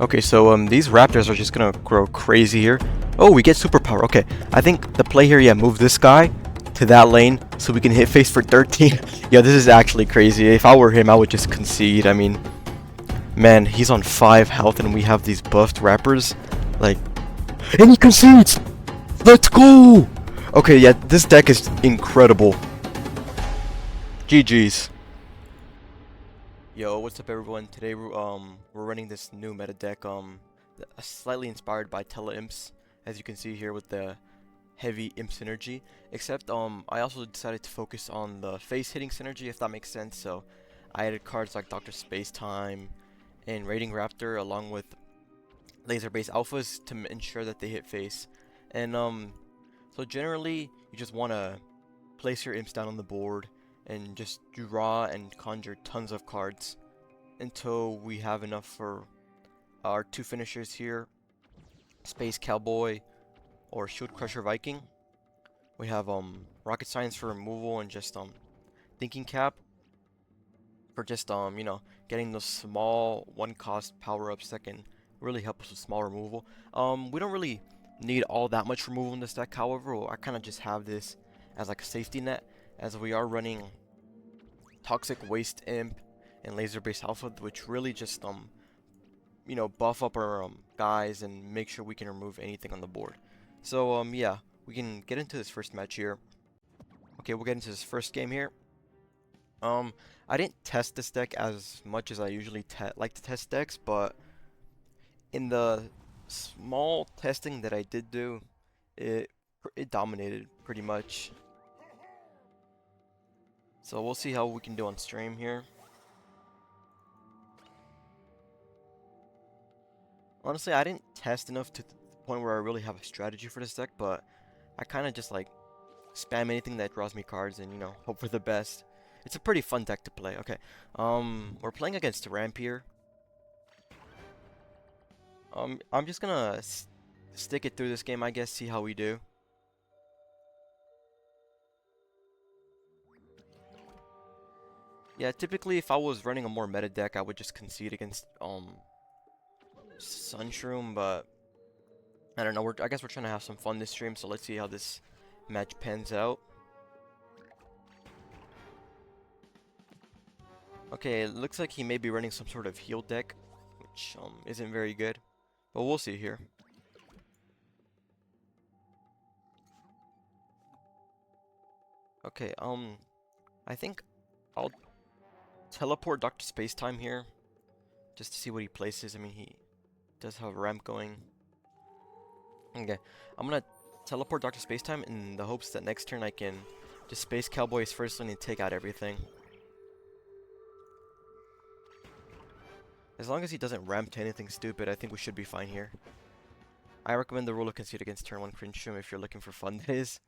Okay, so these raptors are just gonna grow crazy here. Oh, we get superpower. Okay, I think the play here, yeah, move this guy to that lane so we can hit face for 13. Yeah, this is actually crazy. If I were him, I would just concede. I mean, man, he's on 5 health and we have these buffed rappers. Like, and he concedes! Let's go! Okay, yeah, this deck is incredible. GG's. Yo, what's up everyone? Today we're running this new meta deck, slightly inspired by Tele-imps, as you can see here with the heavy imp synergy. Except I also decided to focus on the face hitting synergy, if that makes sense. So I added cards like Dr. Spacetime and Raiding Raptor along with laser-based alphas to ensure that they hit face. And so generally you just want to place your imps down on the board and just draw and conjure tons of cards until we have enough for our 2 finishers here, Space Cowboy or Shield Crusher Viking. We have Rocket Science for removal and just Thinking Cap for just you know, getting those small 1-cost power-ups that can really help us with small removal. We don't really need all that much removal in this deck, however. I kind of just have this as like a safety net, as we are running Toxic Waste Imp and Laser-based Alpha, which really just you know, buff up our guys and make sure we can remove anything on the board. So yeah, we can get into this first match here. Okay, we'll get into this first game here. I didn't test this deck as much as I usually like to test decks, but in the small testing that I did do, it dominated pretty much. So we'll see how we can do on stream here. Honestly, I didn't test enough to the point where I really have a strategy for this deck, but I kind of just like spam anything that draws me cards and, you know, hope for the best. It's a pretty fun deck to play. Okay, we're playing against Ramp here. I'm just gonna stick it through this game, I guess, see how we do. Yeah, typically if I was running a more meta deck, I would just concede against Sunshroom, but I don't know. I guess we're trying to have some fun this stream, so let's see how this match pans out. Okay, it looks like he may be running some sort of heal deck, which isn't very good, but we'll see here. Okay, I think I'll teleport Dr. Spacetime here, just to see what he places. I mean, he does have a ramp going. Okay, I'm gonna teleport Dr. Spacetime in the hopes that next turn I can just Space Cowboy's first lane and take out everything. As long as he doesn't ramp to anything stupid, I think we should be fine here. I recommend the rule of concede against turn 1 cringe stream if you're looking for fun, that is.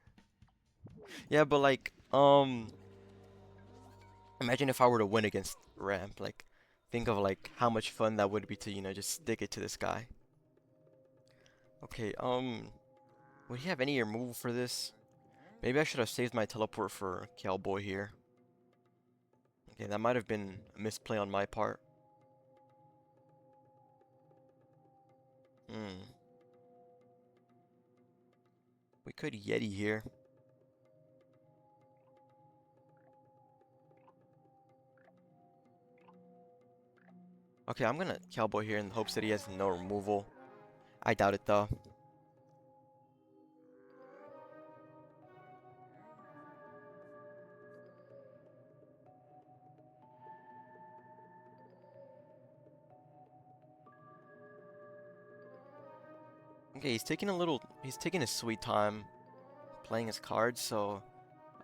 Yeah, but like, imagine if I were to win against ramp. Like, think of like how much fun that would be to, you know, just stick it to this guy. Okay, would he have any removal for this? Maybe I should have saved my teleport for Cowboy here. Okay, that might have been a misplay on my part. We could Yeti here. Okay, I'm gonna Cowboy here in hopes that he has no removal. I doubt it though. Okay, he's taking his sweet time playing his cards, so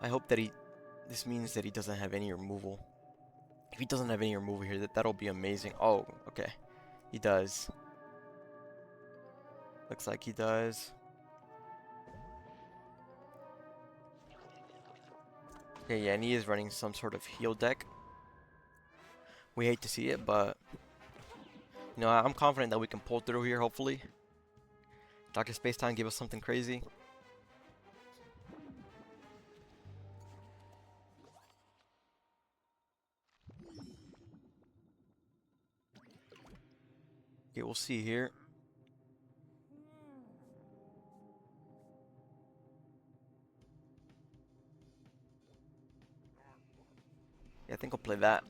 I hope that this means that he doesn't have any removal. If he doesn't have any removal here, that'll be amazing. Oh, okay. He does. Looks like he does. Okay, yeah, and he is running some sort of heal deck. We hate to see it, but you know, I'm confident that we can pull through here, hopefully. Dr. Spacetime give us something crazy. Okay, we'll see here. Yeah, I think I'll play that.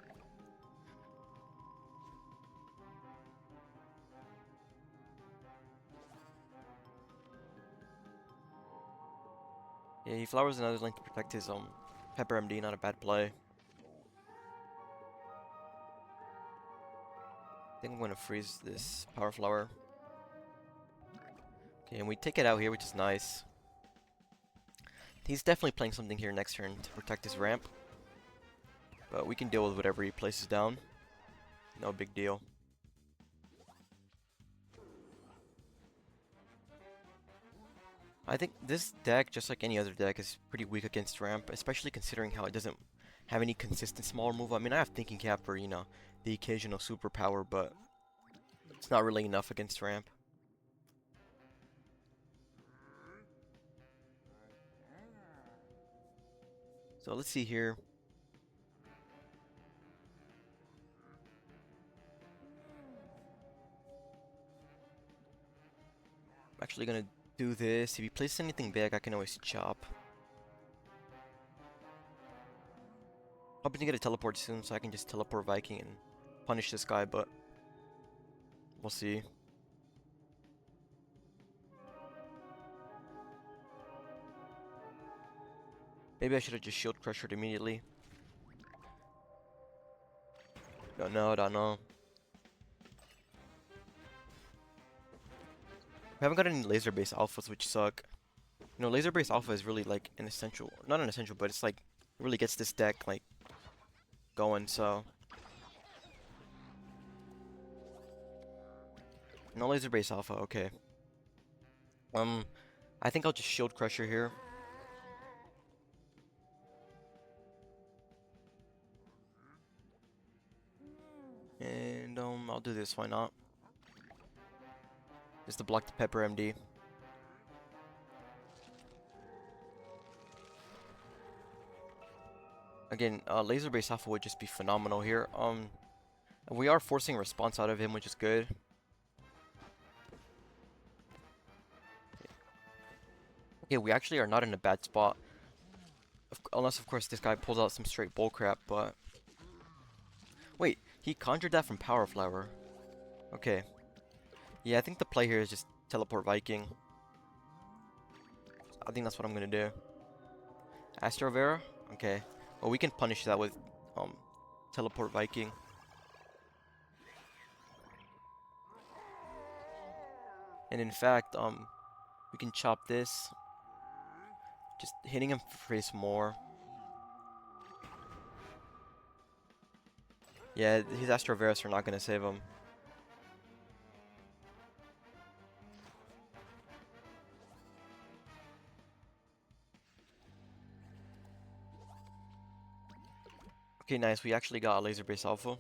Yeah, he flowers another link to protect his Pepper MD, not a bad play. I think I'm gonna freeze this power flower. Okay, and we take it out here, which is nice. He's definitely playing something here next turn to protect his ramp. But we can deal with whatever he places down. No big deal. I think this deck, just like any other deck, is pretty weak against ramp, especially considering how it doesn't have any consistent small removal. I mean, I have thinking cap for, you know, the occasional superpower, but it's not really enough against ramp. So let's see here. I'm actually gonna do this. If he places anything big, I can always chop. Hoping to get a teleport soon so I can just teleport Viking and punish this guy, but we'll see. Maybe I should have just shield crushed immediately. Don't know, don't know. We haven't got any laser-based alphas, which suck. You know, laser-based alpha is really like an essential, not an essential, but it's like, it really gets this deck like going, so. No laser-based alpha, okay. I think I'll just shield crusher here. And I'll do this, why not? Just to block the Pepper MD. Again, laser-based alpha would just be phenomenal here. We are forcing a response out of him, which is good. Okay, we actually are not in a bad spot. Unless, of course, this guy pulls out some straight bullcrap, but... Wait, he conjured that from Power Flower. Okay. Yeah, I think the play here is just teleport Viking. I think that's what I'm gonna do. Astro Vera? Okay. Well, we can punish that with teleport Viking. And in fact, we can chop this. Just hitting him for face more. Yeah, his Astro Veras are not gonna save him. Okay, nice. We actually got a laser-based alpha.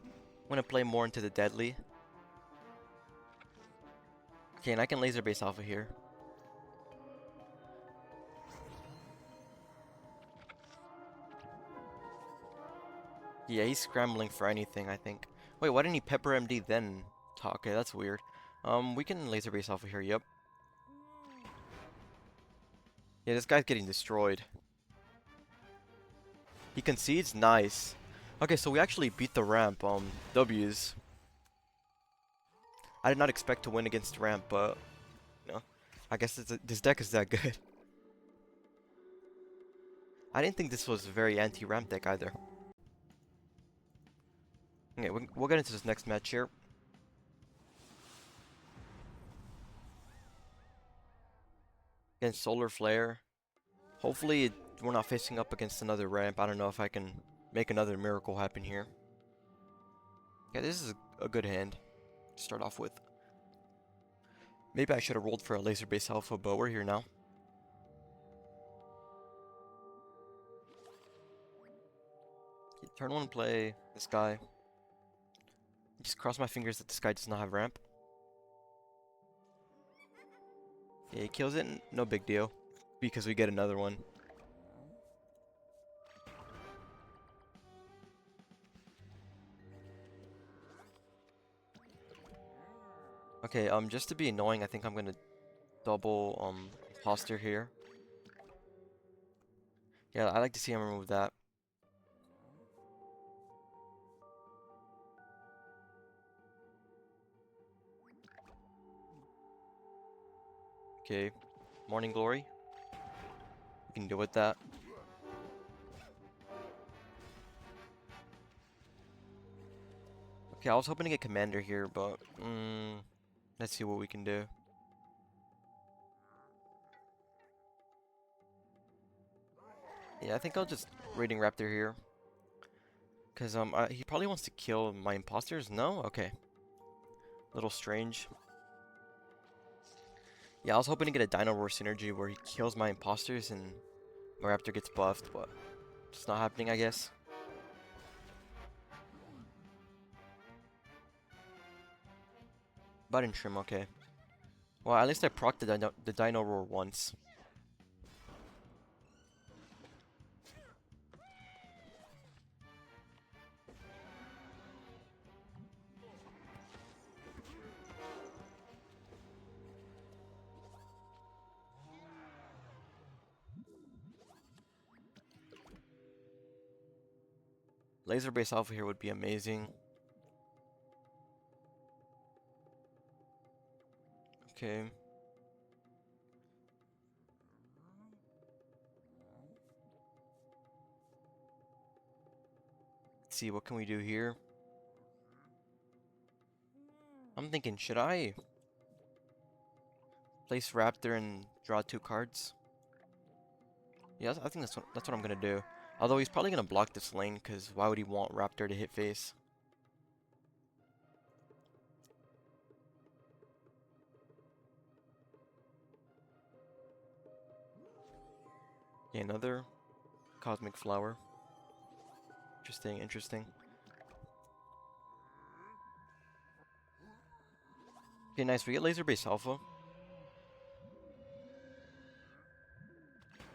I'm gonna play more into the deadly. Okay, and I can laser-based alpha here. Yeah, he's scrambling for anything, I think. Wait, why didn't he Pepper MD then talk? Okay, that's weird. We can laser-based alpha here, yep. Yeah, this guy's getting destroyed. He concedes? Nice. Okay, so we actually beat the ramp, W's. I did not expect to win against ramp, but, you know, I guess this deck is that good. I didn't think this was a very anti-ramp deck either. Okay, we'll get into this next match here. Against Solar Flare. Hopefully we're not facing up against another ramp. I don't know if I can make another miracle happen here. Yeah, this is a good hand to start off with. Maybe I should have rolled for a laser-based alpha, but we're here now. Okay, turn one play this guy. Just cross my fingers that this guy does not have ramp. Yeah, he kills it, no big deal. Because we get another one. Okay, just to be annoying, I think I'm gonna double imposter here. Yeah, I like to see him remove that. Okay, Morning Glory. We can deal with that. Okay, I was hoping to get Commander here, but let's see what we can do. Yeah, I think I'll just Raiding Raptor here. Cause he probably wants to kill my imposters. No, okay. Little strange. Yeah, I was hoping to get a Dino Roar synergy where he kills my imposters and my Raptor gets buffed, but it's not happening, I guess. Button Trim, okay. Well, at least I procced the Dino Roar once. Laser Base Alpha here would be amazing. Okay. Let's see, what can we do here? I'm thinking, should I place Raptor and draw 2 cards? Yeah, I think that's what I'm gonna do. Although he's probably gonna block this lane, cause why would he want Raptor to hit face? Okay, another Cosmic Flower. Interesting, interesting. Okay, nice. We get Laser Base Alpha.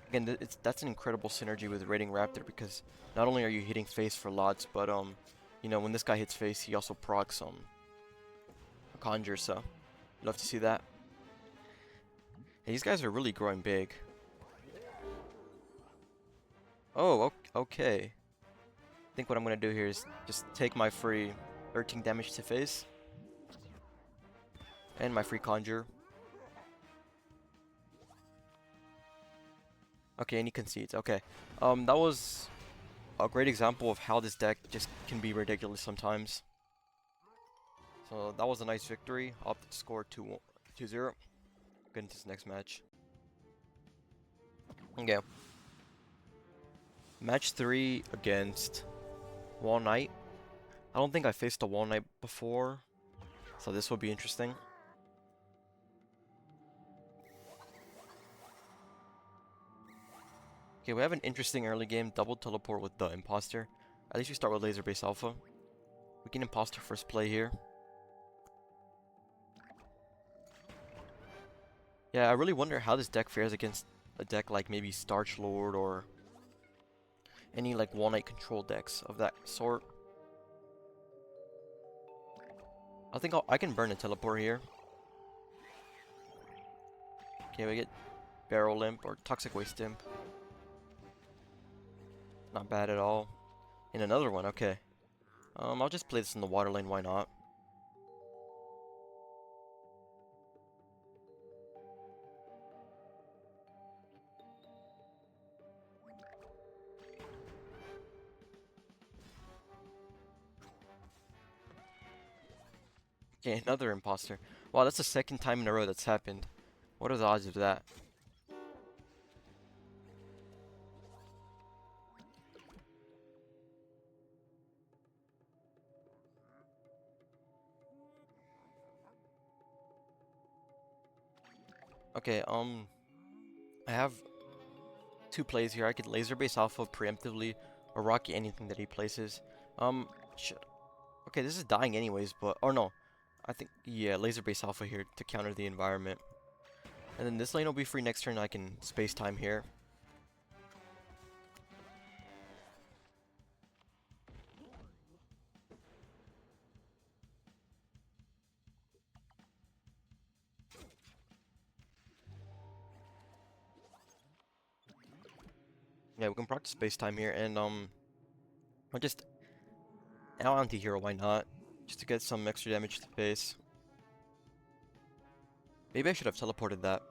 Again, that's an incredible synergy with Raiding Raptor because not only are you hitting face for lots, but you know, when this guy hits face, he also procs a conjure. So, love to see that. Hey, these guys are really growing big. Oh, okay. I think what I'm gonna do here is just take my free 13 damage to face and my free conjure. Okay, and he concedes. Okay. That was a great example of how this deck just can be ridiculous sometimes. So that was a nice victory. I'll score 2-0. Get into this next match. Okay. Match 3 against Wall Knight. I don't think I faced a Wall Knight before, so this will be interesting. Okay, we have an interesting early game. Double teleport with the imposter. At least we start with Laser Base Alpha. We can imposter first play here. Yeah, I really wonder how this deck fares against a deck like maybe Starch Lord or any like Wall Knight control decks of that sort. I think I can burn a teleport here. Okay, we get Barrel Imp or Toxic Waste Imp. Not bad at all. And another one, okay. I'll just play this in the water lane, why not? Okay, another imposter. Wow, that's the second time in a row that's happened. What are the odds of that? Okay, I have 2 plays here. I could Laser Base Alpha preemptively or Rocky anything that he places. Should okay, this is dying anyways, but or no. I think yeah, Laser Base Alpha here to counter the environment. And then this lane will be free next turn. I can space time here. Yeah, we can practice space time here, and I'll just anti-hero, why not? Just to get some extra damage to the face. Maybe I should have teleported that.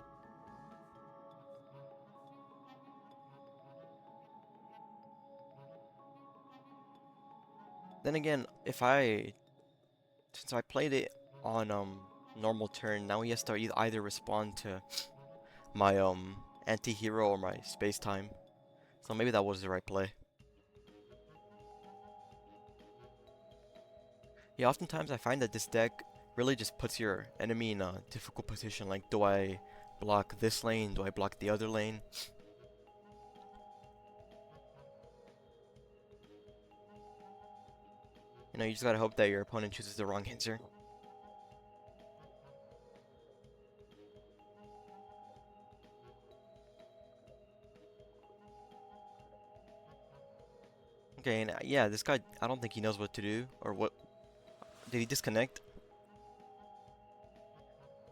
Then again, since I played it on normal turn, now he has to either respond to my anti-hero or my space time. So maybe that was the right play. Yeah, oftentimes I find that this deck really just puts your enemy in a difficult position. Like, do I block this lane? Do I block the other lane? You know, you just gotta hope that your opponent chooses the wrong answer. Okay, and yeah, this guy, I don't think he knows what to do, or what. Did he disconnect?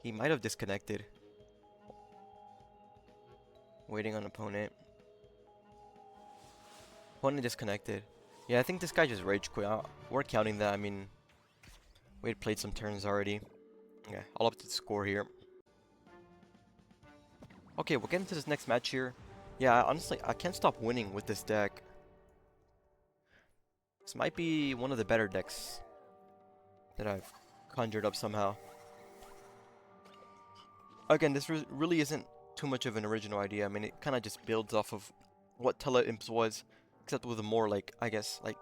He might have disconnected. Waiting on opponent. Opponent disconnected. Yeah, I think this guy just rage quit. We're counting that. I mean, we had played some turns already. Okay, all up to the score here. Okay, we'll get into this next match here. Yeah, honestly, I can't stop winning with this deck. This might be one of the better decks that I've conjured up somehow. Again, this really isn't too much of an original idea. I mean, it kind of just builds off of what Tele-imps was, except with a more, like, I guess, like,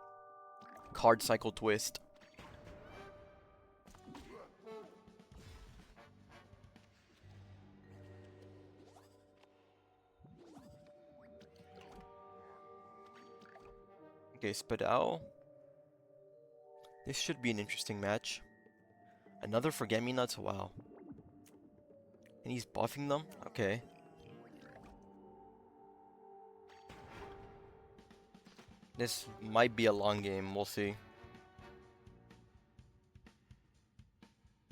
card cycle twist. Okay, Spadao. This should be an interesting match. Another Forget-Me-Nuts, wow. And he's buffing them? Okay. This might be a long game, we'll see.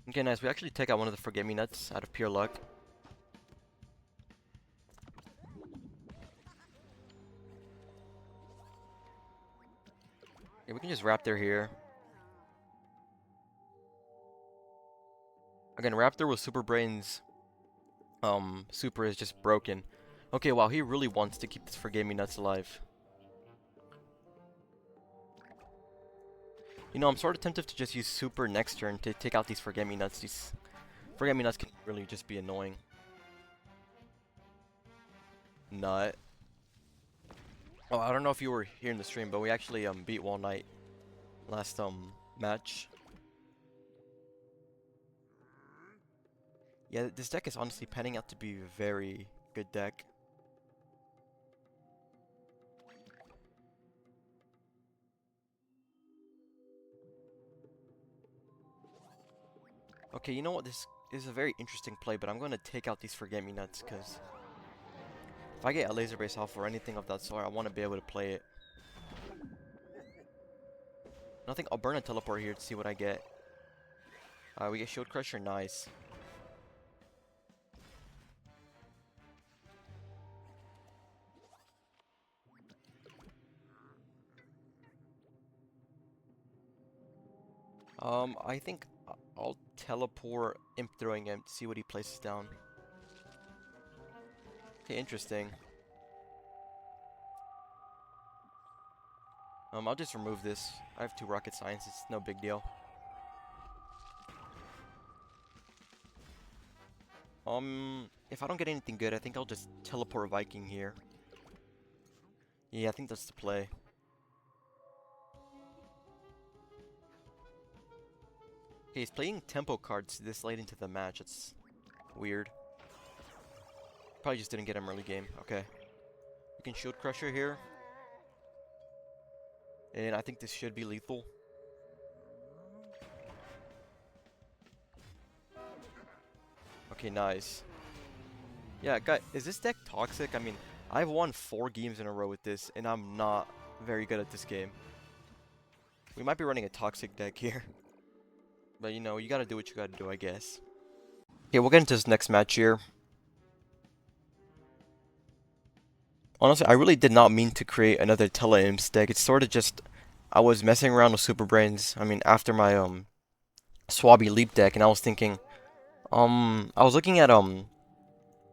Okay, nice. We actually take out one of the Forget-Me-Nuts out of pure luck. Yeah, we can just Raptor here. Again, Raptor with Super Brains. Super is just broken. Okay, wow, he really wants to keep this Forget-Me-Nuts alive. You know, I'm sort of tempted to just use Super next turn to take out these Forget-Me-Nuts. These Forget-Me-Nuts can really just be annoying. Nut. Oh, I don't know if you were here in the stream, but we actually beat Wall Knight last match. Yeah, this deck is honestly panning out to be a very good deck. Okay, you know what? This is a very interesting play, but I'm going to take out these Forget-Me-Nuts, because if I get a laser base off or anything of that sort, I want to be able to play it. Nothing. I'll burn a teleport here to see what I get. We get Shield Crusher, nice. I think I'll teleport Imp Throwing Imp to see what he places down. Okay, interesting. I'll just remove this. I have 2 Rocket Science, it's no big deal. If I don't get anything good, I think I'll just teleport Viking here. Yeah, I think that's the play. Okay, he's playing tempo cards this late into the match. It's weird. Probably just didn't get him early game. Okay. We can Shield Crusher here. And I think this should be lethal. Okay, nice. Yeah, guy, is this deck toxic? I mean, I've won 4 games in a row with this, and I'm not very good at this game. We might be running a toxic deck here. But, you know, you gotta do what you gotta do, I guess. Okay, we'll get into this next match here. Honestly, I really did not mean to create another Tele-imps deck. It's sort of just I was messing around with Super Brains. I mean, after my Swabby Leap deck, and I was thinking, I was looking at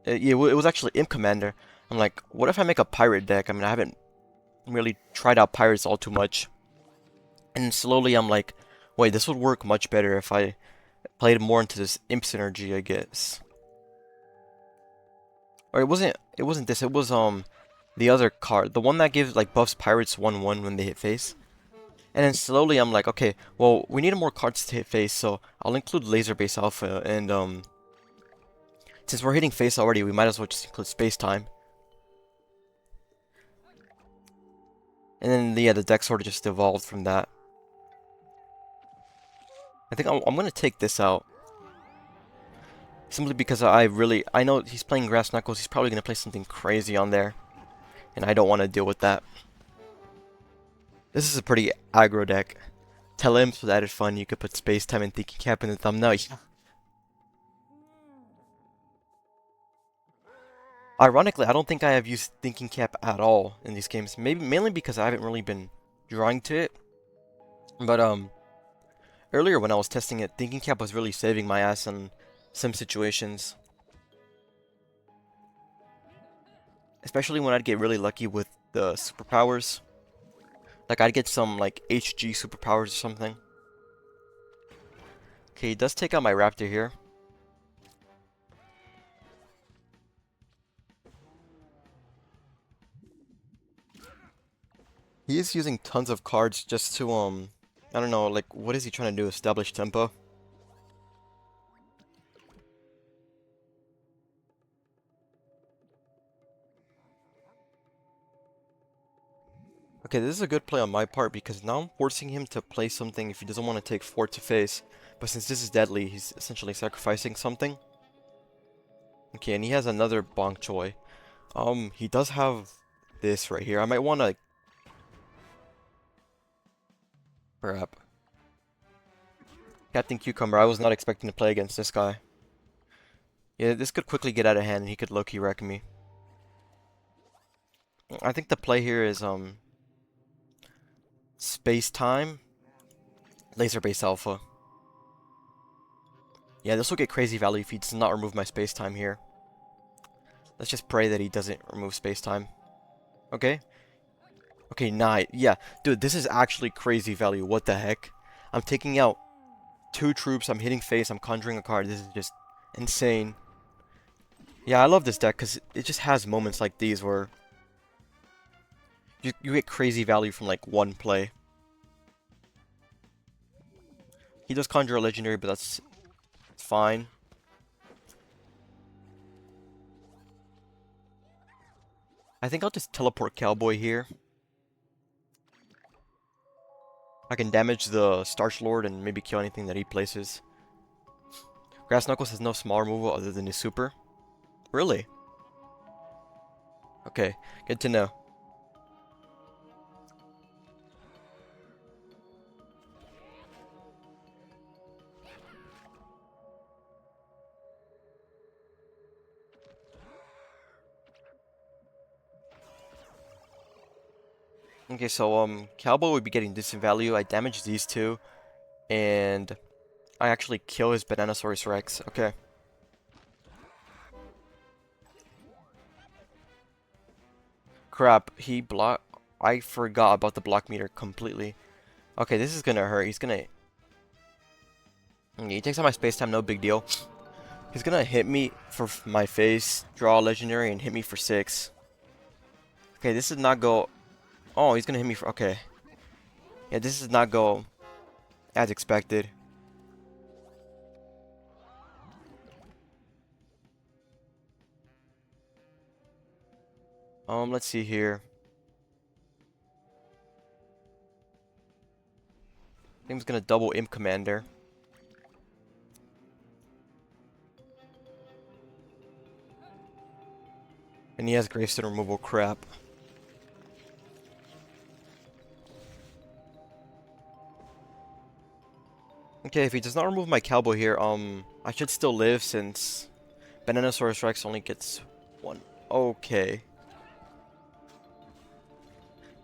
it was actually Imp Commander. I'm like, what if I make a pirate deck? I mean, I haven't really tried out pirates all too much, and slowly I'm like, wait, this would work much better if I played more into this Imp synergy, I guess. Or it wasn't this. It was the other card, the one that gives like buffs pirates 1/1 when they hit face. And then slowly I'm like, okay, well, we need more cards to hit face, so I'll include laser-based alpha, and since we're hitting face already, we might as well just include space time. And then yeah, the deck sort of just evolved from that. I think I'm gonna take this out simply because I know he's playing Grass Knuckles. He's probably gonna play something crazy on there, and I don't want to deal with that. This is a pretty aggro deck. Tele-imps with added fun. You could put space time and thinking cap in the thumbnail. Ironically, I don't think I have used thinking cap at all in these games. Maybe mainly because I haven't really been drawing to it. But earlier when I was testing it, thinking cap was really saving my ass in some situations. Especially when I'd get really lucky with the superpowers. Like I'd get some like HG superpowers or something. Okay, he does take out my raptor here. He is using tons of cards just to I don't know, like what is he trying to do? Establish tempo? Okay, this is a good play on my part because now I'm forcing him to play something if he doesn't want to take 4 to face. But since this is deadly, he's essentially sacrificing something. Okay, and he has another Bonk Choi. He does have this right here. I might want to... Crap. Captain Cucumber, I was not expecting to play against this guy. Yeah, this could quickly get out of hand and he could low-key wreck me. I think the play here is, Space Time, Laser Base Alpha. Yeah, this will get crazy value if he does not remove my space time here. Let's just pray that he doesn't remove space time. Okay. Okay, nice. Yeah, dude, this is actually crazy value. What the heck? I'm taking out 2 troops. I'm hitting face. I'm conjuring a card. This is just insane. Yeah, I love this deck because it just has moments like these where you get crazy value from like one play. He does conjure a legendary, but that's fine. I think I'll just teleport Cowboy here. I can damage the Starch Lord and maybe kill anything that he places. Grass Knuckles has no small removal other than his super. Really? Okay, good to know. Okay, so Cowboy would be getting distant value. I damage these two, and I actually kill his Bananasaurus Rex. Okay. Crap, he block. I forgot about the block meter completely. Okay, this is gonna hurt. He's gonna. Okay, he takes out my space time, no big deal. He's gonna hit me for my face, draw a legendary, and hit me for 6. Okay, this does not go. Oh, he's gonna hit me for. Okay. Yeah, this does not go as expected. Let's see here. I think I'm just gonna double Imp Commander. And he has Gravestone removal. Crap. Okay, if he does not remove my Cowboy here, I should still live since Bananasaurus Rex only gets 1. Okay.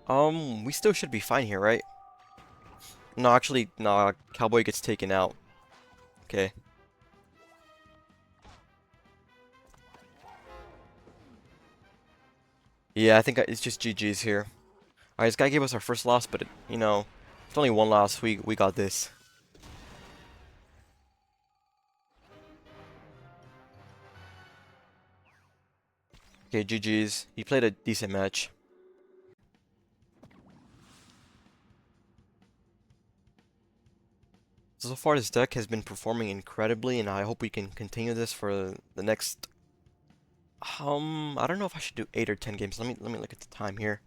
We still should be fine here, right? No, actually, no, Cowboy gets taken out. Okay. Yeah, I think it's just GG's here. Alright, this guy gave us our first loss, but, you know, it's only one loss. We got this. Okay, GG's. He played a decent match. So far, this deck has been performing incredibly, and I hope we can continue this for the next. I don't know if I should do 8 or 10 games. Let me look at the time here.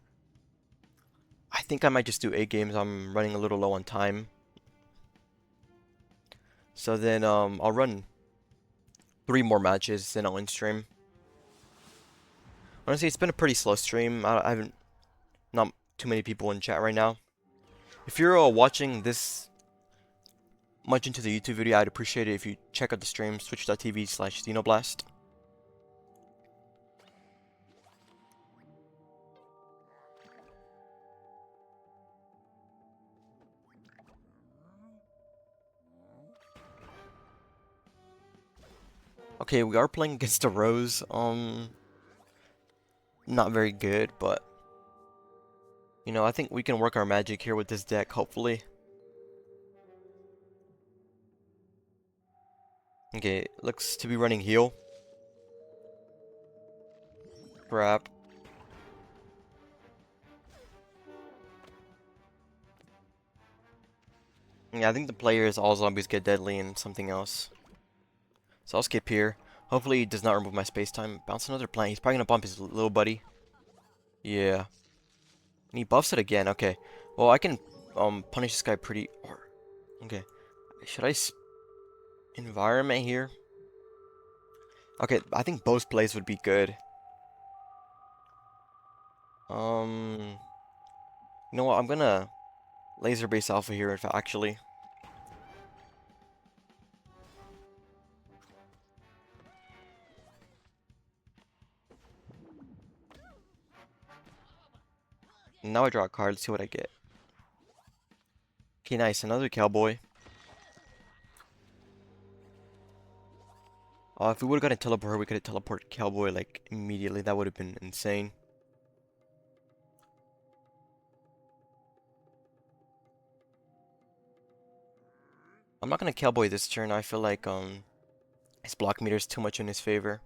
I think I might just do 8 games. I'm running a little low on time. So then I'll run 3 more matches, then I'll end stream. Honestly, it's been a pretty slow stream. I haven't not too many people in chat right now. If you're watching this much into the YouTube video, I'd appreciate it if you check out the stream, twitch.tv/Xenoblast. Okay, we are playing against a Rose. Not very good, but you know, I think we can work our magic here with this deck, hopefully. Okay, looks to be running heal. Crap. Yeah, I think the player is all zombies get deadly and something else. So I'll skip here. Hopefully he does not remove my space time. Bounce another plane. He's probably gonna bump his little buddy. Yeah. And he buffs it again. Okay. Well, I can punish this guy pretty. Okay. Should I environment here? Okay, I think both plays would be good. You know what? I'm gonna laser base alpha here. If actually. Now I draw a card. Let's see what I get. Okay, nice. Another cowboy. If we would have gotten teleport, we could have teleported cowboy like immediately. That would have been insane. I'm not gonna cowboy this turn. I feel like his block meter is too much in his favor.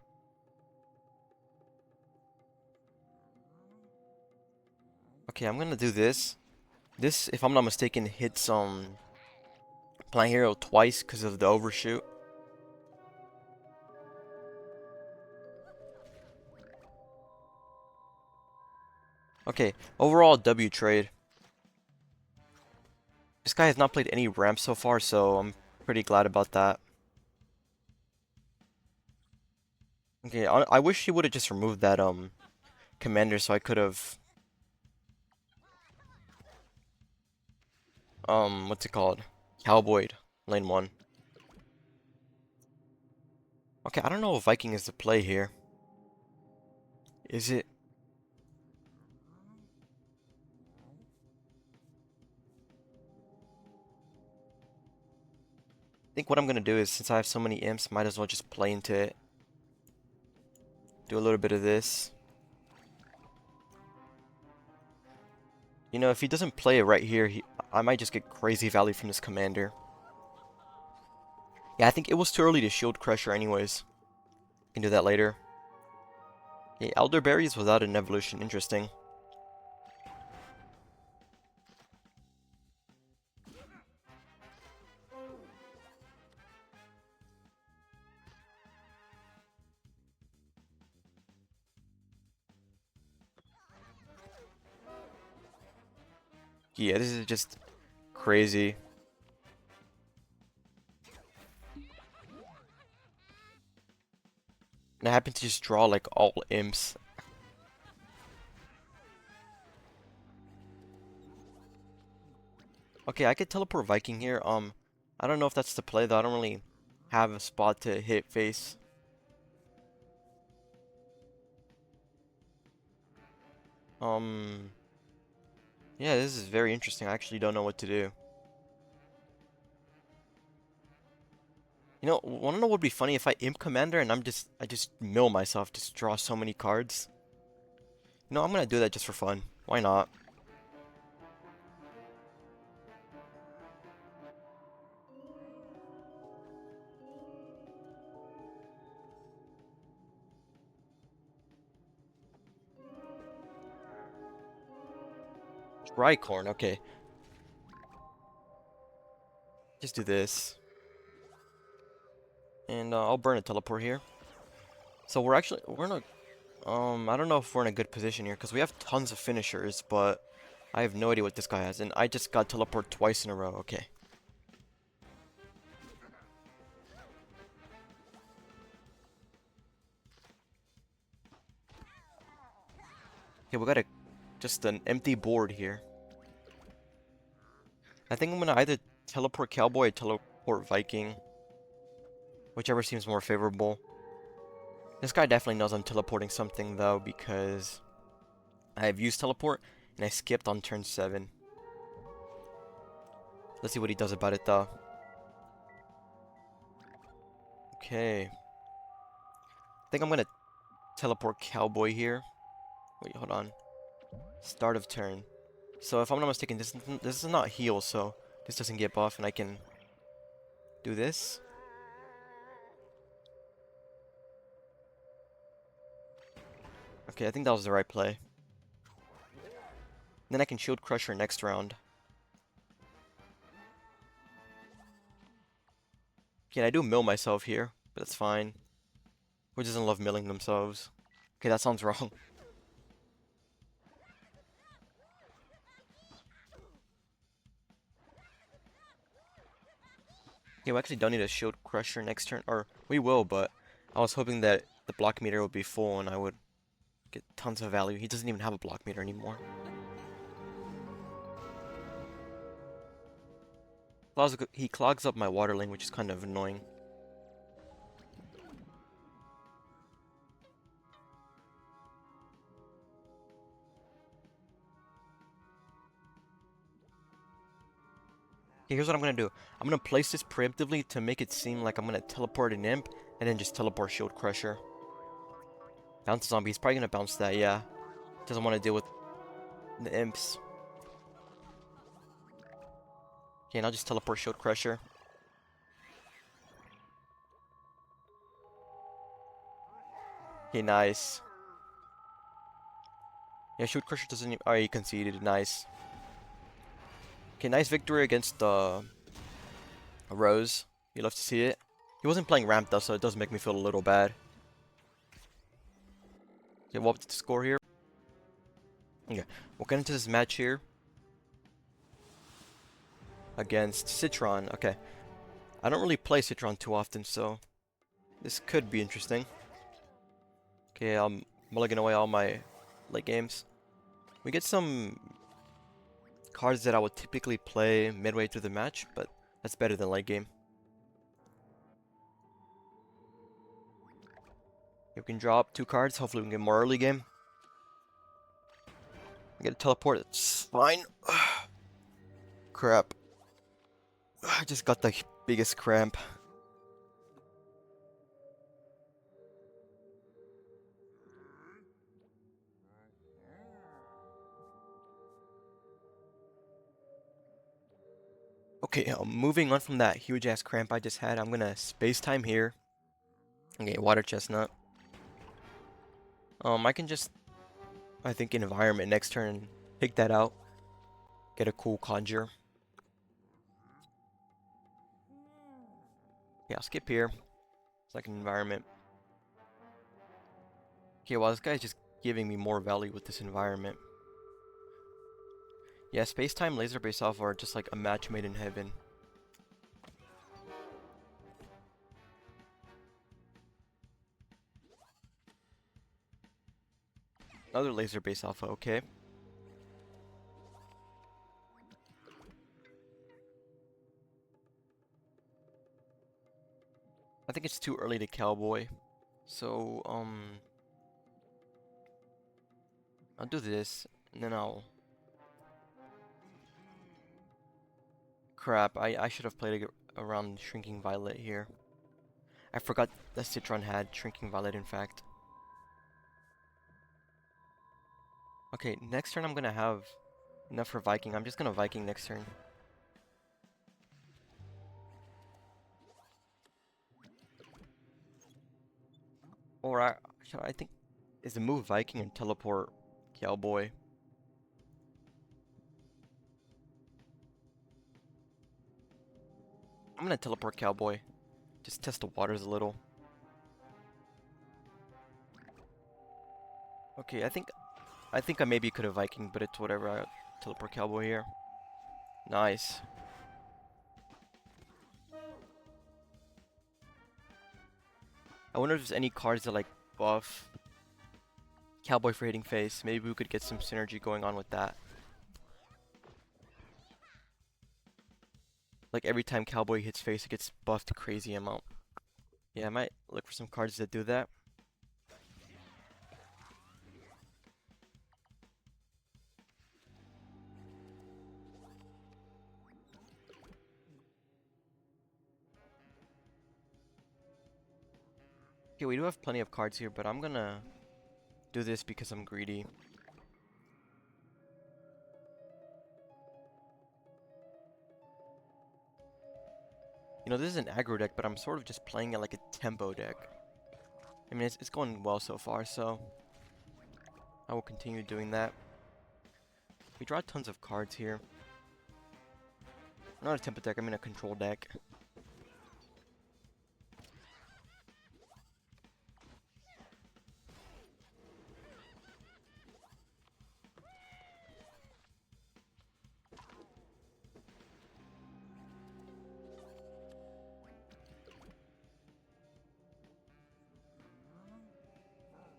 Okay, I'm gonna do this. This, if I'm not mistaken, hits Plant Hero twice because of the overshoot. Okay, overall W trade. This guy has not played any ramp so far, so I'm pretty glad about that. Okay, I wish he would have just removed that commander so I could have what's it called? Cowboyed lane 1. Okay, I don't know if Viking is the play here. Is it? I think what I'm gonna do is, since I have so many imps, might as well just play into it. Do a little bit of this. You know, if he doesn't play it right here, I might just get crazy value from this commander. Yeah, I think it was too early to shield Crusher anyways. Can do that later. Yeah, Elderberries without an evolution, interesting. Yeah, this is just crazy. And I happen to just draw like all imps. Okay, I could teleport Viking here. I don't know if that's the play though. I don't really have a spot to hit face. Um, Yeah, this is very interesting. I actually don't know what to do. You know, wanna know what would be funny if I imp commander and I just mill myself, just draw so many cards. You know, I'm gonna do that just for fun. Why not? Tricorn, okay. Just do this. And I'll burn a teleport here. So we're in a, I don't know if we're in a good position here, because we have tons of finishers, but I have no idea what this guy has, and I just got teleport twice in a row, okay. Okay, we got just an empty board here. I think I'm gonna either teleport Cowboy or teleport Viking, whichever seems more favorable. This guy definitely knows I'm teleporting something, though, because I have used teleport, and I skipped on turn 7. Let's see what he does about it, though. Okay. I think I'm gonna teleport Cowboy here. Wait, hold on. Start of turn. So if I'm not mistaken, this is not heal, so this doesn't get buff, and I can do this. Okay, I think that was the right play. Then I can Shield Crusher next round. Okay, I do mill myself here, but that's fine. Who doesn't love milling themselves? Okay, that sounds wrong. Okay, we actually don't need a Shield Crusher next turn, or we will, but I was hoping that the block meter would be full and I would get tons of value. He doesn't even have a block meter anymore. He clogs up my water lane, which is kind of annoying. Okay, here's what I'm gonna do. I'm gonna place this preemptively to make it seem like I'm gonna teleport an imp, and then just teleport Shield Crusher. Bounce zombie. He's probably gonna bounce that, yeah. Doesn't want to deal with the imps. Okay, and I'll just teleport Shield Crusher. Okay, nice. Yeah, Shield Crusher doesn't even... Alright, he conceded. Nice. Okay, nice victory against Rose. You love to see it. He wasn't playing ramp though, so it does make me feel a little bad. Okay, what was the score here? Okay, we'll get into this match here. Against Citron. Okay. I don't really play Citron too often, so this could be interesting. Okay, I'm mulligan away all my late games. We get some cards that I would typically play midway through the match, but that's better than late game. You can draw up 2 cards. Hopefully we can get more early game. I get a teleport. It's fine. Crap. I just got the biggest cramp. Okay, moving on from that huge ass cramp I just had, I'm gonna space time here. Okay, water chestnut. I can just, I think, environment next turn, pick that out, get a cool conjure. Yeah, I'll skip here. It's like an environment. Okay, well, this guy's just giving me more value with this environment. Yeah, space-time laser base alpha are just like a match made in heaven. Another laser base alpha, okay. I think it's too early to cowboy. So, I'll do this, and then I'll Crap, I should have played around Shrinking Violet here. I forgot that Citron had Shrinking Violet, in fact. Okay, next turn I'm gonna have enough for Viking. I'm just gonna Viking next turn. Or I think, is the move Viking and teleport Cowboy? I'm gonna teleport Cowboy. Just test the waters a little. Okay, I think I maybe could have Viking, but it's whatever. I teleport Cowboy here. Nice. I wonder if there's any cards that like buff Cowboy for hitting face. Maybe we could get some synergy going on with that. Like every time Cowboy hits face, it gets buffed a crazy amount. Yeah, I might look for some cards that do that. Okay, we do have plenty of cards here, but I'm gonna do this because I'm greedy. You know, this is an aggro deck, but I'm sort of just playing it like a tempo deck. I mean, it's going well so far, so I will continue doing that. We draw tons of cards here. Not a tempo deck, I mean a control deck.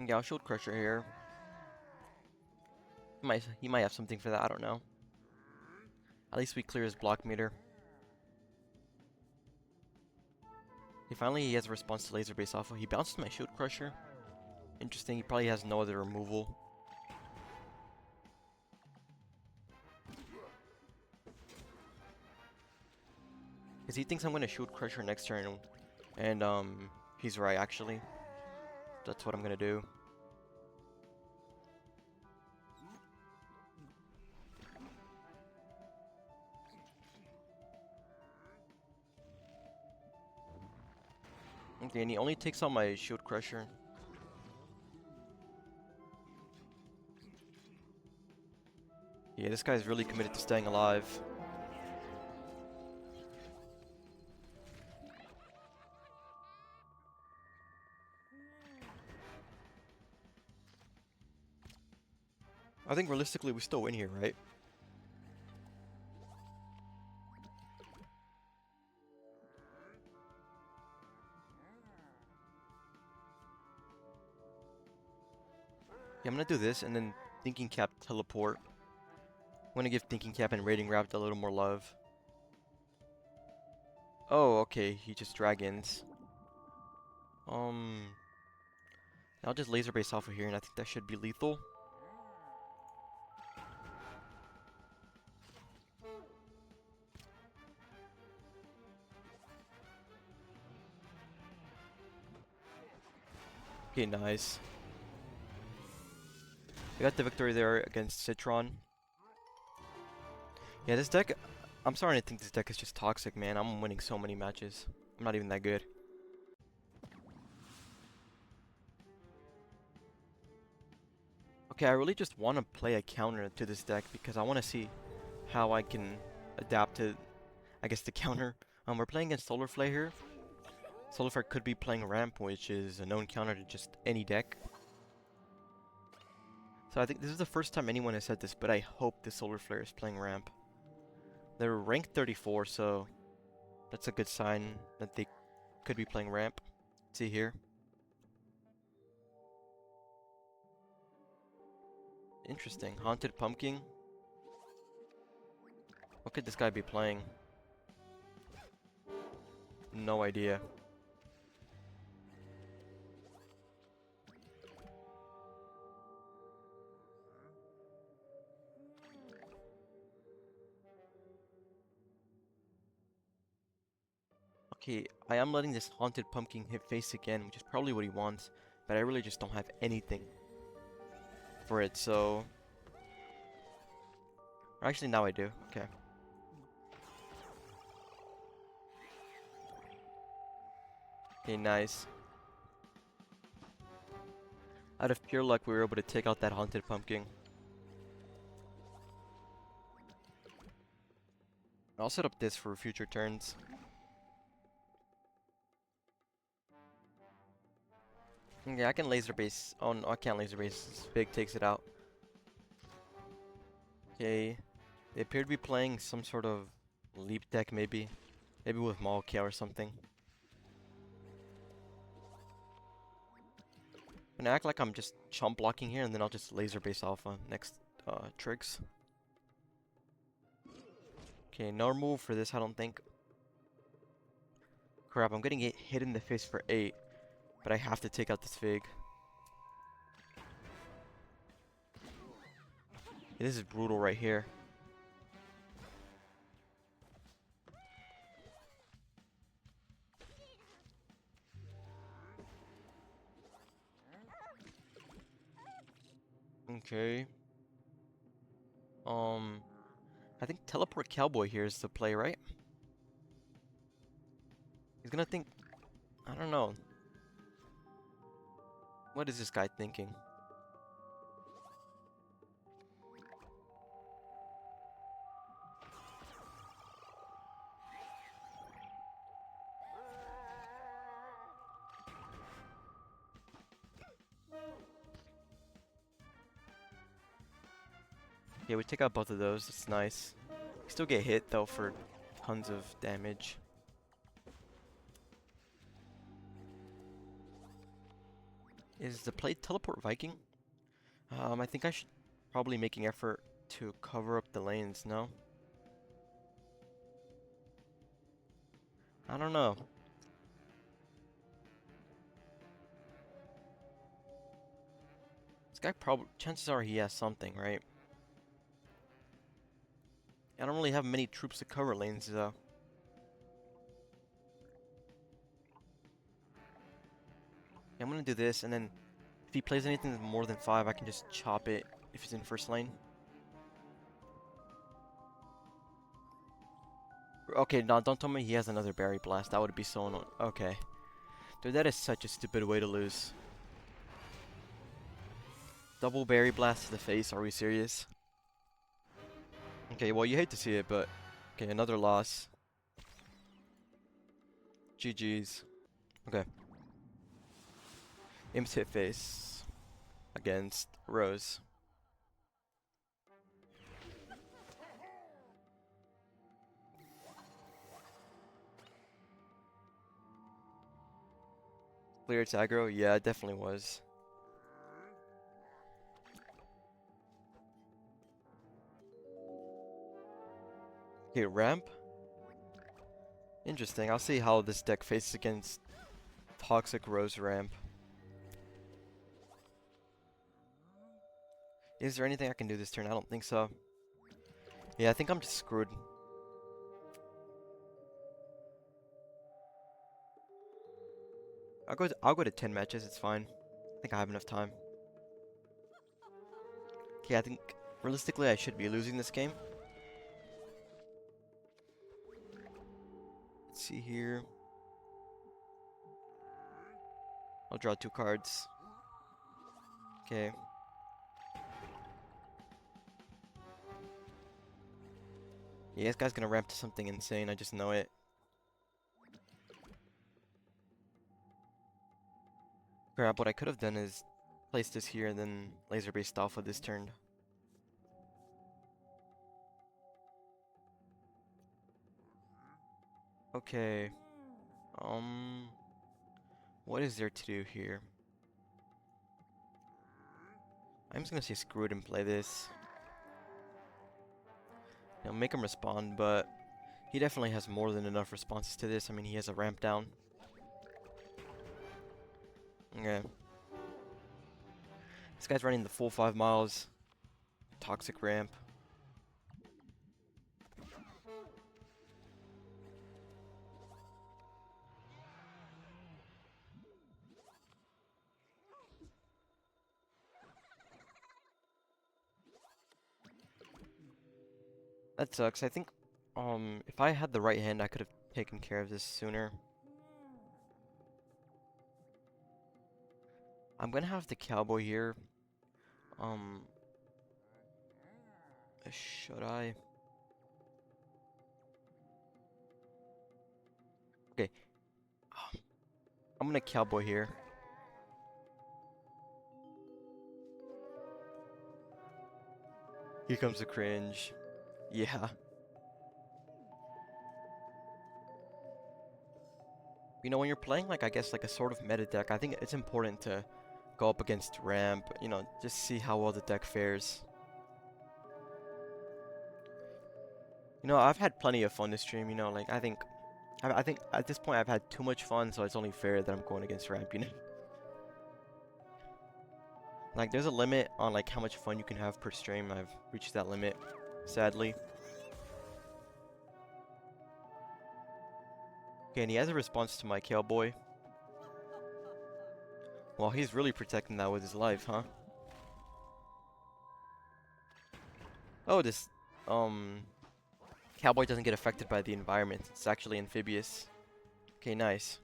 Yeah, I'll Shield Crusher here. He might have something for that, I don't know. At least we clear his block meter. Okay, finally he has a response to laser-based alpha. He bounces my Shield Crusher. Interesting, he probably has no other removal. Because he thinks I'm going to Shield Crusher next turn. And, he's right, actually. That's what I'm going to do. Okay, and he only takes out my Shield Crusher. Yeah, this guy's really committed to staying alive. I think realistically we still win here, right? Yeah, I'm gonna do this and then Thinking Cap teleport. I'm gonna give Thinking Cap and Raiding Rabbit a little more love. Oh, okay, he just dragons. I'll just laser base alpha here and I think that should be lethal. Okay, nice. We got the victory there against Citron. Yeah, this deck, I'm starting to think this deck is just toxic, man. I'm winning so many matches. I'm not even that good. Okay, I really just want to play a counter to this deck because I want to see how I can adapt to, I guess, the counter. We're playing against Solar Flare here. Solar Flare could be playing Ramp, which is a known counter to just any deck. So I think this is the first time anyone has said this, but I hope the Solar Flare is playing Ramp. They're ranked 34, so that's a good sign that they could be playing Ramp. Let's see here. Interesting. Haunted Pumpkin. What could this guy be playing? No idea. Okay, I am letting this haunted pumpkin hit face again, which is probably what he wants, but I really just don't have anything for it, so... Actually, now I do. Okay. Okay, nice. Out of pure luck, we were able to take out that haunted pumpkin. I'll set up this for future turns. Okay, I can laser base. Oh no, I can't laser base. Big takes it out. Okay, they appear to be playing some sort of leap deck, maybe. Maybe with Maokia or something. I'm gonna act like I'm just chump blocking here, and then I'll just laser base alpha next tricks. Okay, no move for this, I don't think. Crap, I'm gonna get hit in the face for 8, but I have to take out this Fig. This is brutal right here. Okay. I think Teleport Cowboy here is the play, right? He's gonna think... I don't know. What is this guy thinking? Yeah, we take out both of those. It's nice. We still get hit, though, for tons of damage. Is the play Teleport Viking? I think I should probably make an effort to cover up the lanes, no? I don't know. This guy probably... Chances are he has something, right? I don't really have many troops to cover lanes, though. Yeah, I'm gonna do this, and then if he plays anything more than 5, I can just chop it if he's in first lane. Okay, no, don't tell me he has another Berry Blast. That would be so annoying. Okay. Dude, that is such a stupid way to lose. Double Berry Blast to the face, are we serious? Okay, well, you hate to see it, but... Okay, another loss. GG's. Okay. Imps hit face against Rose. Clear its aggro? Yeah, it definitely was. Okay, ramp? Interesting. I'll see how this deck faces against Toxic Rose ramp. Is there anything I can do this turn? I don't think so. Yeah, I think I'm just screwed. I'll go to 10 matches, it's fine. I think I have enough time. Okay, I think realistically I should be losing this game. Let's see here. I'll draw 2 cards. Okay. Yeah, this guy's gonna ramp to something insane, I just know it. Crap, what I could have done is place this here and then laser-based alpha this turn. Okay. What is there to do here? I'm just gonna say screw it and play this. You know, make him respond, but he definitely has more than enough responses to this. I mean, he has a ramp down. Okay. This guy's running the full 5 miles. Toxic ramp. That sucks. I think if I had the right hand, I could have taken care of this sooner. I'm gonna have the cowboy here. Um, should I? Okay, I'm gonna cowboy here. Here comes the cringe. Yeah. You know, when you're playing like I guess like a sort of meta deck, I think it's important to go up against ramp, you know, just see how well the deck fares. You know, I've had plenty of fun this stream, you know, like I think at this point I've had too much fun, so it's only fair that I'm going against ramp, you know. Like there's a limit on like how much fun you can have per stream. I've reached that limit, sadly. Okay, and he has a response to my cowboy. Well, he's really protecting that with his life, huh? Oh, this um cowboy doesn't get affected by the environment. It's actually amphibious. Okay, nice.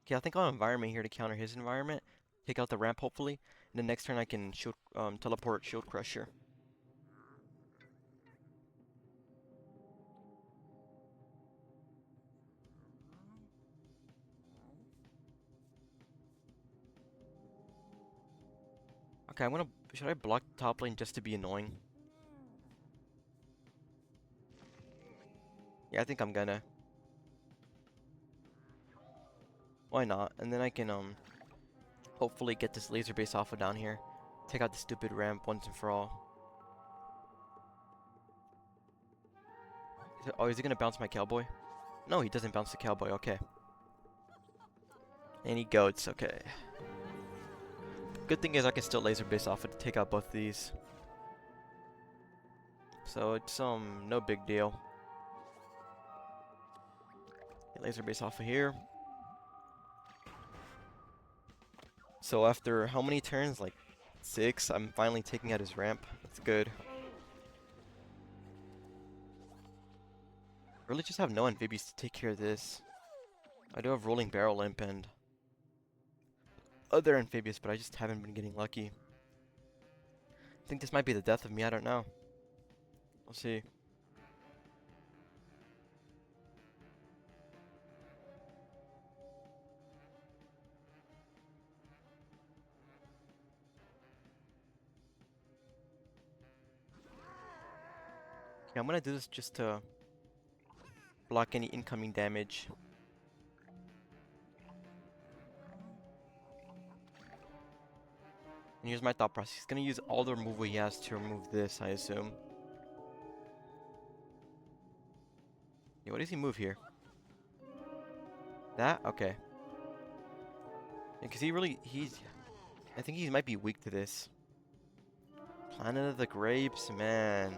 Okay, I think I'll environment here to counter his environment. Take out the ramp, hopefully. And the next turn I can shield, teleport Shield Crusher. Okay, I'm gonna... Should I block the top lane just to be annoying? Yeah, I think I'm gonna. Why not? And then I can, hopefully get this laser base alpha down here. Take out the stupid ramp once and for all. Oh, is he gonna bounce my cowboy? No, he doesn't bounce the cowboy, okay. And he goats, okay. Good thing is I can still laser base alpha to take out both of these. So it's, no big deal. Laser base alpha here. So after how many turns? Like 6? I'm finally taking out his ramp. That's good. Really just have no amphibies to take care of this. I do have rolling barrel imp and other amphibious, but I just haven't been getting lucky. I think this might be the death of me, I don't know. We'll see. Okay, I'm gonna do this just to block any incoming damage. And here's my thought process. He's gonna use all the removal he has to remove this, I assume. Yeah, what does he move here? That? Okay. Because I think he might be weak to this. Planet of the Grapes, man.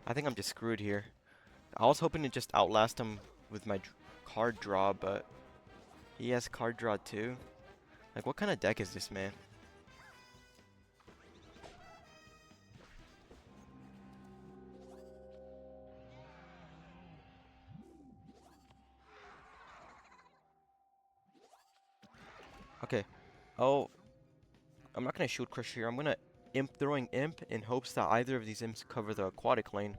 I think I'm just screwed here. I was hoping to just outlast him with my card draw, but he has card draw too. Like, what kind of deck is this, man? Okay. Oh, I'm not gonna Shield Crush here. I'm gonna throwing Imp in hopes that either of these Imps cover the aquatic lane.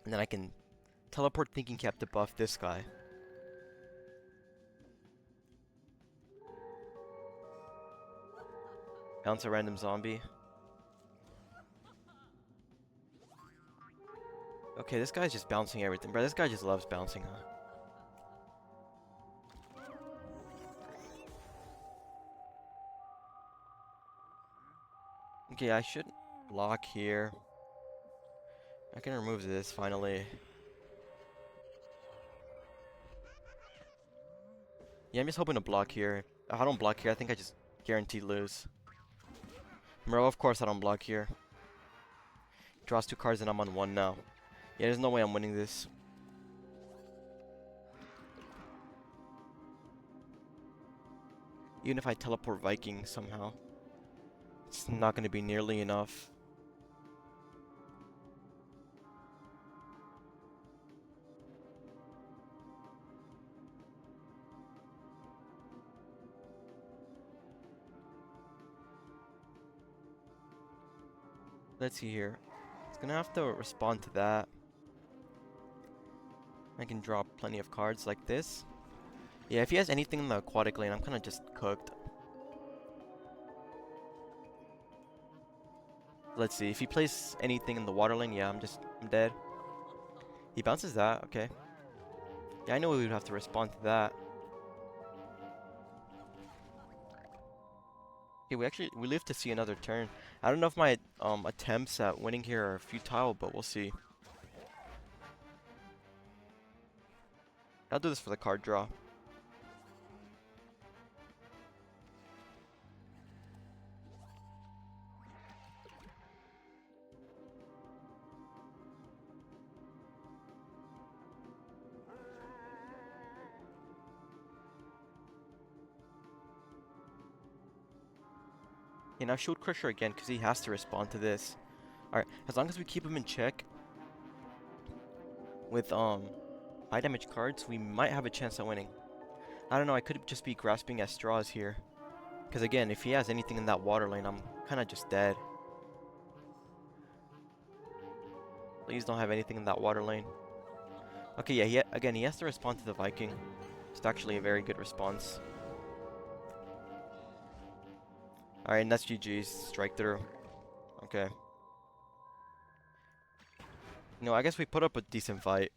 And then I can teleport Thinking Cap to buff this guy. Bounce a random zombie. Okay, this guy's just bouncing everything. Bro, this guy just loves bouncing, huh? Okay, I should block here. I can remove this, finally. Yeah, I'm just hoping to block here. If I don't block here, I think I just guaranteed lose. Bro, of course I don't block here. Draws 2 cards and I'm on 1 now. Yeah, there's no way I'm winning this. Even if I teleport Vikings somehow, it's not going to be nearly enough. Let's see here. It's going to have to respond to that. I can draw plenty of cards like this. Yeah, if he has anything in the aquatic lane, I'm kind of just cooked. Let's see. If he plays anything in the water lane, yeah, I'm dead. He bounces that. Okay. Yeah, I know we would have to respond to that. Okay, we live to see another turn. I don't know if my attempts at winning here are futile, but we'll see. I'll do this for the card draw. Okay, now Shield Crusher again, because he has to respond to this. Alright, as long as we keep him in check with high damage cards, we might have a chance at winning. I don't know, I could just be grasping at straws here. Because again, if he has anything in that water lane, I'm kind of just dead. Please don't have anything in that water lane. Okay, yeah, again, he has to respond to the Viking. It's actually a very good response. Alright, and that's GG's. Strike through. Okay. You know, I guess we put up a decent fight.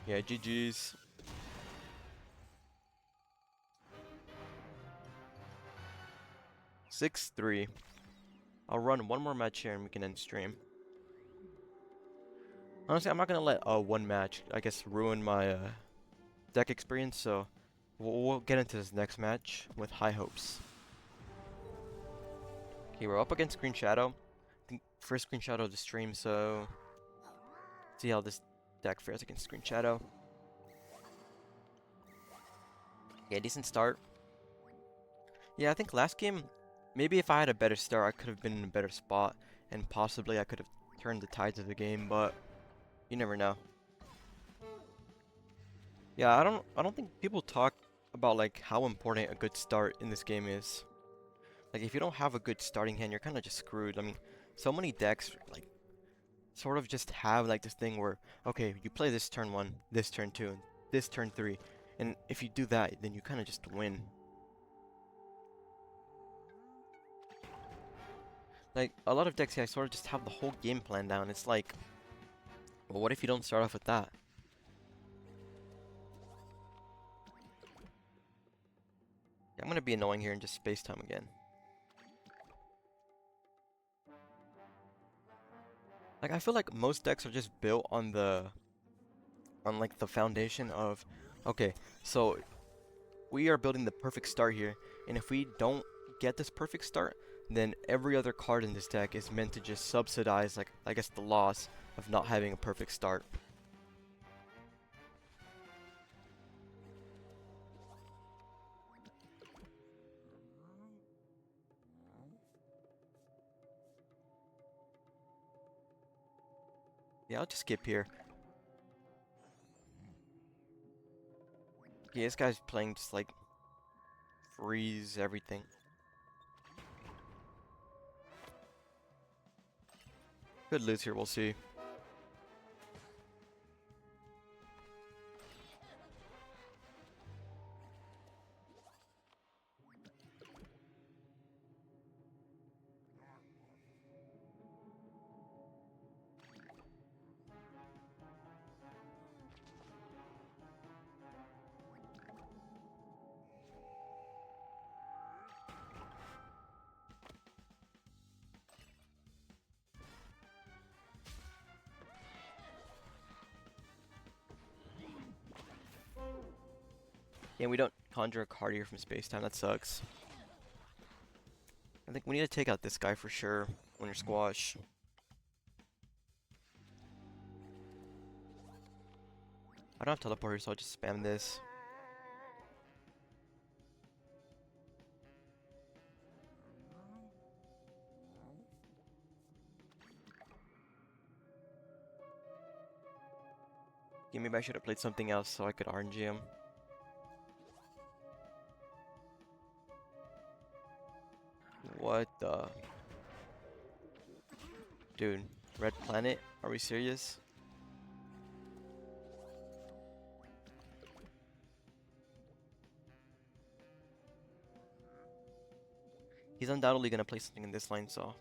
Yeah, GG's. Six, 3. I'll run one more match here and we can end stream. Honestly, I'm not gonna let one match, I guess, ruin my deck experience, so we'll get into this next match with high hopes. Okay, we're up against Green Shadow. I think first Green Shadow of the stream, so see how this deck fares against Green Shadow. Yeah, decent start. Yeah, I think last game, maybe if I had a better start, I could have been in a better spot, and possibly I could have turned the tides of the game, but you never know. Yeah, I don't think people talk about like how important a good start in this game is. Like if you don't have a good starting hand, you're kind of just screwed. I mean, so many decks like sort of just have like this thing where okay, you play this turn 1, this turn 2, and this turn 3, and if you do that, then you kind of just win. Like a lot of decks here, I sort of just have the whole game plan down. It's like, well, what if you don't start off with that? Yeah, I'm gonna be annoying here and just space time again. Like I feel like most decks are just built on like the foundation of, okay, so we are building the perfect start here, and if we don't get this perfect start, then every other card in this deck is meant to just subsidize, like, I guess, the loss of not having a perfect start. Yeah, I'll just skip here. Yeah, this guy's playing just like freeze everything. Could lose here, we'll see. Yeah, we don't conjure a card here from space time, that sucks. I think we need to take out this guy for sure, Winter Squash. I don't have teleporter, so I'll just spam this. Yeah, maybe I should have played something else so I could RNG him. What the? Dude, red planet? Are we serious? He's undoubtedly gonna play something in this line, so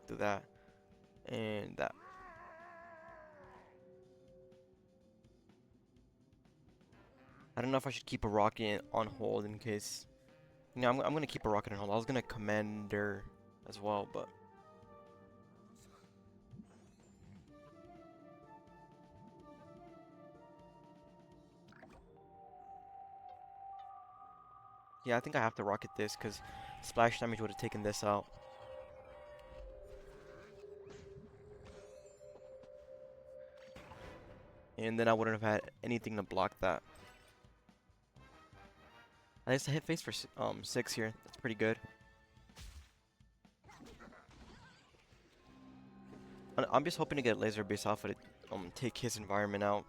do that. And that. I don't know if I should keep a rocket on hold in case. You know, I'm gonna keep a rocket on hold. I was gonna commander as well, but. Yeah, I think I have to rocket this because splash damage would have taken this out. And then I wouldn't have had anything to block that. I guess I hit face for 6 here. That's pretty good. I'm just hoping to get laser base alpha to take his environment out.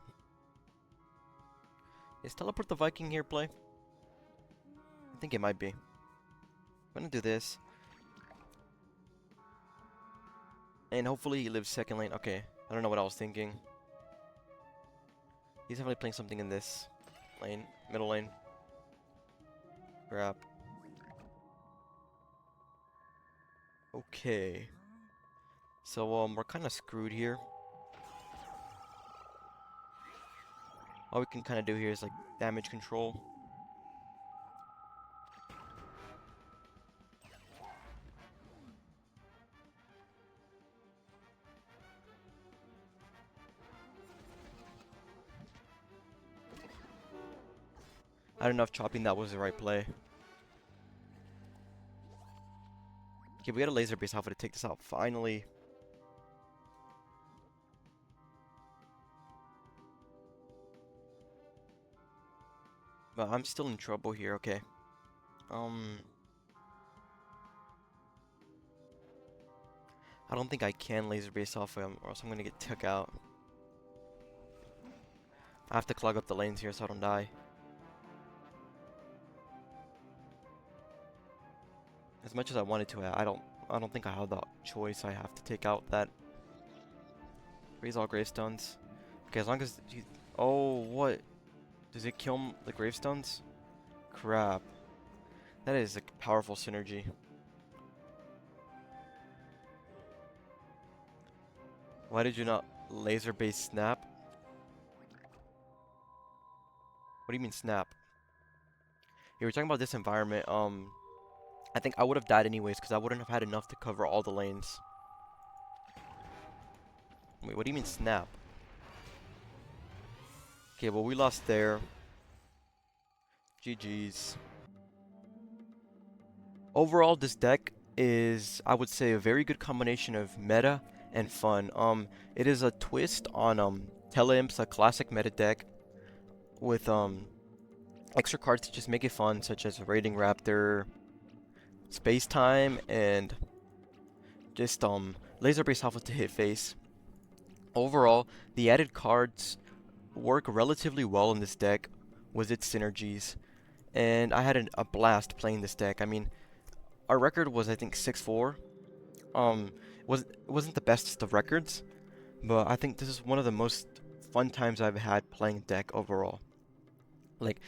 Is teleport the Viking here play? I think it might be. I'm gonna do this. And hopefully he lives second lane. Okay, I don't know what I was thinking. He's definitely playing something in this lane, middle lane. Crap. Okay. So we're kind of screwed here. All we can kind of do here is like damage control. I don't know if chopping that was the right play. Okay, we got a laser base alpha to take this out finally. But I'm still in trouble here. Okay. I don't think I can laser base alpha him, or else I'm gonna get took out. I have to clog up the lanes here so I don't die. As much as I wanted to, I don't think I have the choice. I have to take out that. Raise all gravestones. Okay, as long as he, oh, what? Does it kill the gravestones? Crap. That is a powerful synergy. Why did you not laser base snap? What do you mean snap? Yeah, we're talking about this environment. I think I would have died anyways because I wouldn't have had enough to cover all the lanes. Wait, what do you mean snap? Okay, well we lost there. GG's. Overall, this deck is, I would say, a very good combination of meta and fun. It is a twist on Tele-imps, a classic meta deck with extra cards to just make it fun, such as Raiding Raptor, Space Time, and just Laser Base Alpha to hit face. Overall, the added cards work relatively well in this deck with its synergies, and I had a blast playing this deck. I mean, our record was I think 6-4. Wasn't the best of records, but I think this is one of the most fun times I've had playing deck overall. Like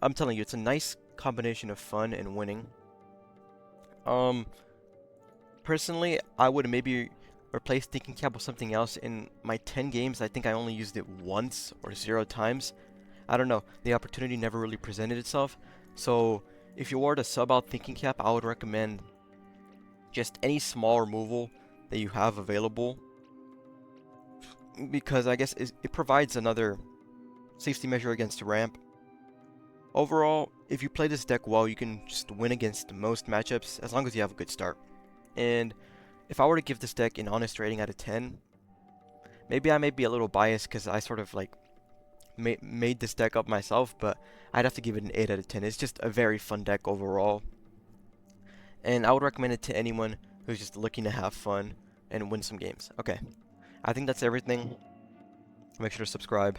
I'm telling you, it's a nice combination of fun and winning. Personally, I would maybe replace Thinking Cap with something else. In my 10 games, I think I only used it once or 0 times. I don't know, the opportunity never really presented itself. So if you were to sub out Thinking Cap, I would recommend just any small removal that you have available, because I guess it provides another safety measure against ramp. Overall, if you play this deck well, you can just win against most matchups as long as you have a good start. And if I were to give this deck an honest rating out of 10, maybe I may be a little biased because I sort of like made this deck up myself, but I'd have to give it an 8 out of 10. It's just a very fun deck overall, and I would recommend it to anyone who's just looking to have fun and win some games. Okay, I think that's everything. Make sure to subscribe.